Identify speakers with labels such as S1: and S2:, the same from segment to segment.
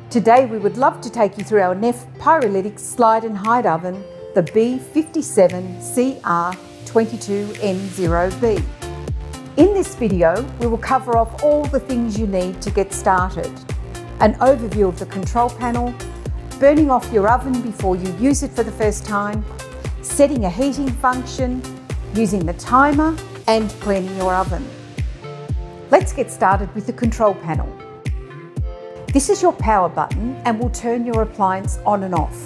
S1: Today we would love to take you through our NEFF Pyrolytic Slide&Hide Oven, the B57CR22N0B. In this video, we will cover off all the things you need to get started. An overview of the control panel, burning off your oven before you use it for the first time, setting a heating function, using the timer, and cleaning your oven. Let's get started with the control panel. This is your power button and will turn your appliance on and off.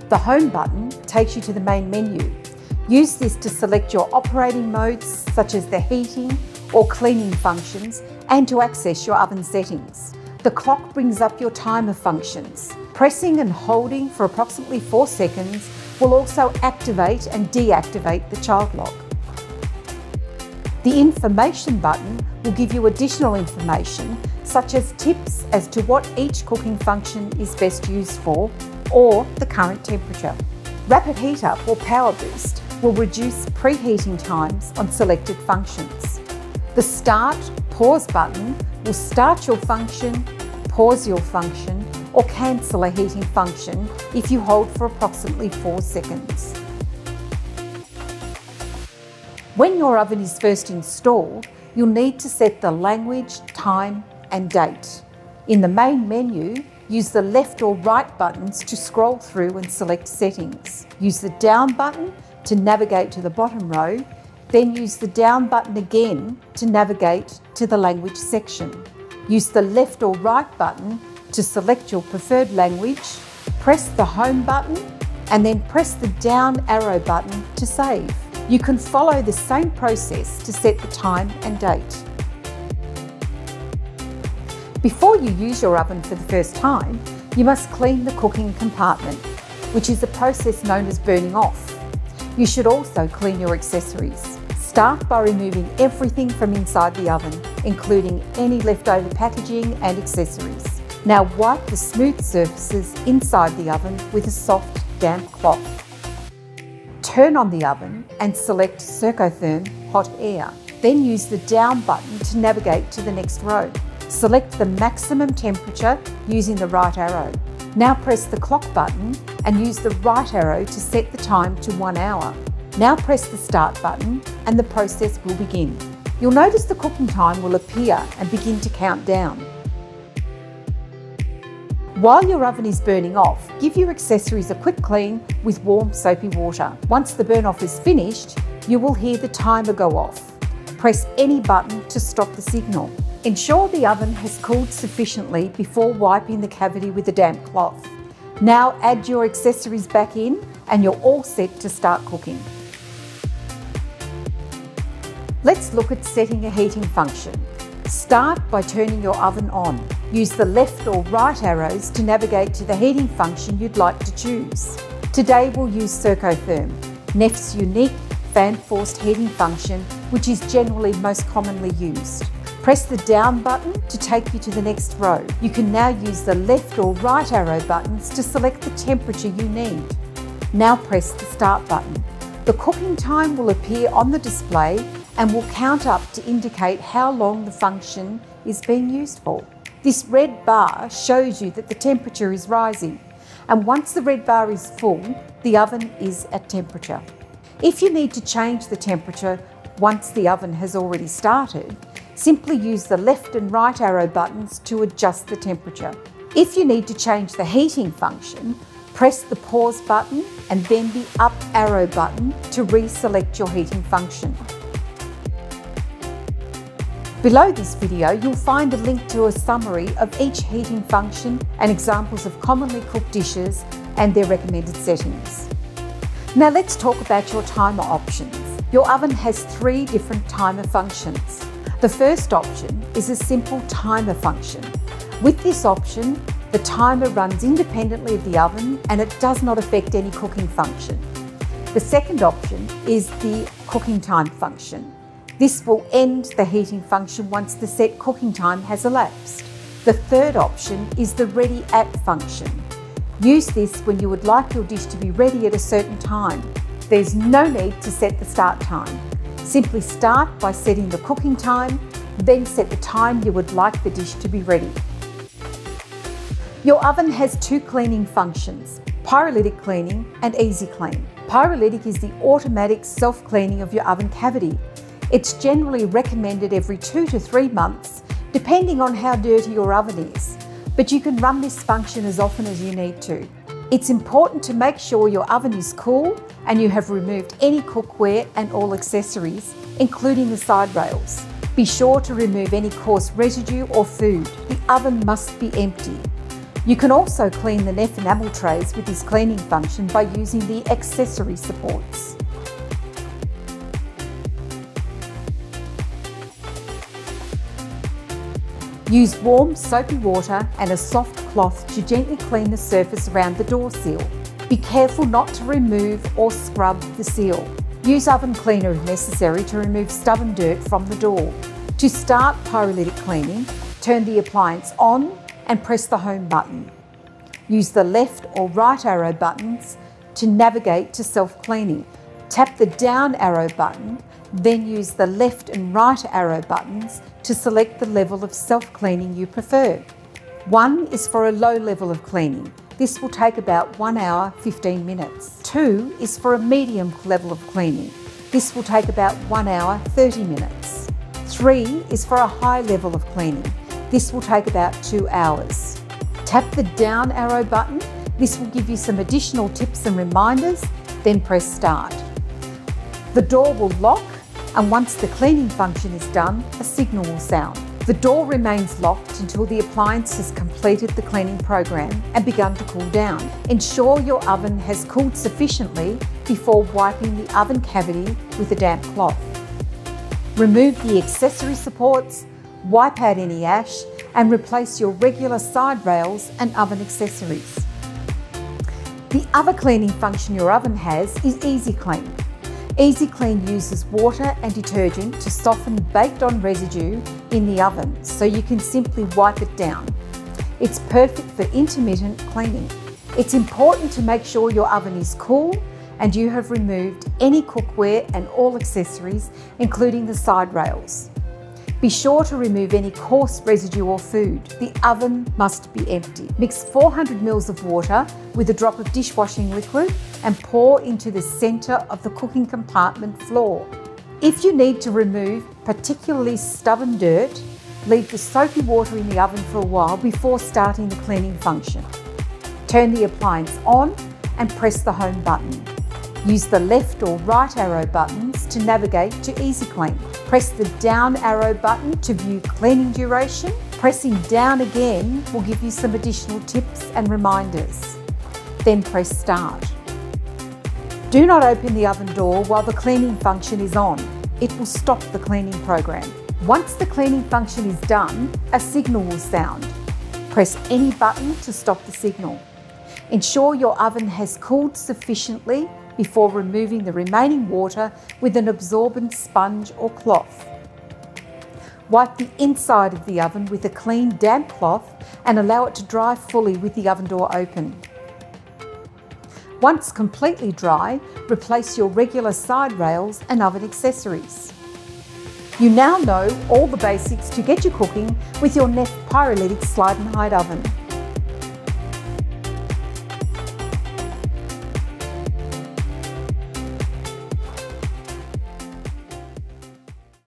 S1: The home button takes you to the main menu. Use this to select your operating modes such as the heating or cleaning functions and to access your oven settings. The clock brings up your timer functions. Pressing and holding for approximately 4 seconds will also activate and deactivate the child lock. The information button will give you additional information such as tips as to what each cooking function is best used for or the current temperature. Rapid Heat Up or Power Boost will reduce preheating times on selected functions. The Start Pause button will start your function, pause your function, or cancel a heating function if you hold for approximately 4 seconds. When your oven is first installed, you'll need to set the language, time, and date. In the main menu, use the left or right buttons to scroll through and select settings. Use the down button to navigate to the bottom row, then use the down button again to navigate to the language section. Use the left or right button to select your preferred language, press the home button, and then press the down arrow button to save. You can follow the same process to set the time and date. Before you use your oven for the first time, you must clean the cooking compartment, which is a process known as burning off. You should also clean your accessories. Start by removing everything from inside the oven, including any leftover packaging and accessories. Now wipe the smooth surfaces inside the oven with a soft, damp cloth. Turn on the oven and select Circotherm Hot Air. Then use the down button to navigate to the next row. Select the maximum temperature using the right arrow. Now press the clock button and use the right arrow to set the time to 1 hour. Now press the start button and the process will begin. You'll notice the cooking time will appear and begin to count down. While your oven is burning off, give your accessories a quick clean with warm soapy water. Once the burn off is finished, you will hear the timer go off. Press any button to stop the signal. Ensure the oven has cooled sufficiently before wiping the cavity with a damp cloth. Now add your accessories back in and you're all set to start cooking. Let's look at setting a heating function. Start by turning your oven on. Use the left or right arrows to navigate to the heating function you'd like to choose. Today we'll use Circotherm, NEFF's unique fan-forced heating function, which is generally most commonly used. Press the down button to take you to the next row. You can now use the left or right arrow buttons to select the temperature you need. Now press the start button. The cooking time will appear on the display and will count up to indicate how long the function is being used for. This red bar shows you that the temperature is rising, and once the red bar is full, the oven is at temperature. If you need to change the temperature once the oven has already started, simply use the left and right arrow buttons to adjust the temperature. If you need to change the heating function, press the pause button and then the up arrow button to reselect your heating function. Below this video, you'll find a link to a summary of each heating function and examples of commonly cooked dishes and their recommended settings. Now let's talk about your timer options. Your oven has 3 different timer functions. The first option is a simple timer function. With this option, the timer runs independently of the oven and it does not affect any cooking function. The second option is the cooking time function. This will end the heating function once the set cooking time has elapsed. The third option is the Ready At function. Use this when you would like your dish to be ready at a certain time. There's no need to set the start time. Simply start by setting the cooking time, then set the time you would like the dish to be ready. Your oven has two cleaning functions, pyrolytic cleaning and EasyClean. Pyrolytic is the automatic self-cleaning of your oven cavity. It's generally recommended every 2 to 3 months, depending on how dirty your oven is, but you can run this function as often as you need to. It's important to make sure your oven is cool and you have removed any cookware and all accessories, including the side rails. Be sure to remove any coarse residue or food. The oven must be empty. You can also clean the NEFF enamel trays with this cleaning function by using the accessory supports. Use warm soapy water and a soft cloth to gently clean the surface around the door seal. Be careful not to remove or scrub the seal. Use oven cleaner if necessary to remove stubborn dirt from the door. To start pyrolytic cleaning, turn the appliance on and press the home button. Use the left or right arrow buttons to navigate to self-cleaning. Tap the down arrow button, then use the left and right arrow buttons to select the level of self-cleaning you prefer. 1 is for a low level of cleaning. This will take about 1 hour, 15 minutes. 2 is for a medium level of cleaning. This will take about 1 hour, 30 minutes. 3 is for a high level of cleaning. This will take about 2 hours. Tap the down arrow button. This will give you some additional tips and reminders, then press start. The door will lock, and once the cleaning function is done, a signal will sound. The door remains locked until the appliance has completed the cleaning program and begun to cool down. Ensure your oven has cooled sufficiently before wiping the oven cavity with a damp cloth. Remove the accessory supports, wipe out any ash, and replace your regular side rails and oven accessories. The other cleaning function your oven has is EasyClean. EasyClean uses water and detergent to soften baked-on residue in the oven, so you can simply wipe it down. It's perfect for intermittent cleaning. It's important to make sure your oven is cool and you have removed any cookware and all accessories, including the side rails. Be sure to remove any coarse residue or food. The oven must be empty. Mix 400 ml of water with a drop of dishwashing liquid and pour into the centre of the cooking compartment floor. If you need to remove particularly stubborn dirt, leave the soapy water in the oven for a while before starting the cleaning function. Turn the appliance on and press the home button. Use the left or right arrow buttons to navigate to EasyClean. Press the down arrow button to view cleaning duration. Pressing down again will give you some additional tips and reminders. Then press start. Do not open the oven door while the cleaning function is on. It will stop the cleaning program. Once the cleaning function is done, a signal will sound. Press any button to stop the signal. Ensure your oven has cooled sufficiently before removing the remaining water with an absorbent sponge or cloth. Wipe the inside of the oven with a clean, damp cloth and allow it to dry fully with the oven door open. Once completely dry, replace your regular side rails and oven accessories. You now know all the basics to get you cooking with your NEFF Pyrolytic Slide&Hide Oven.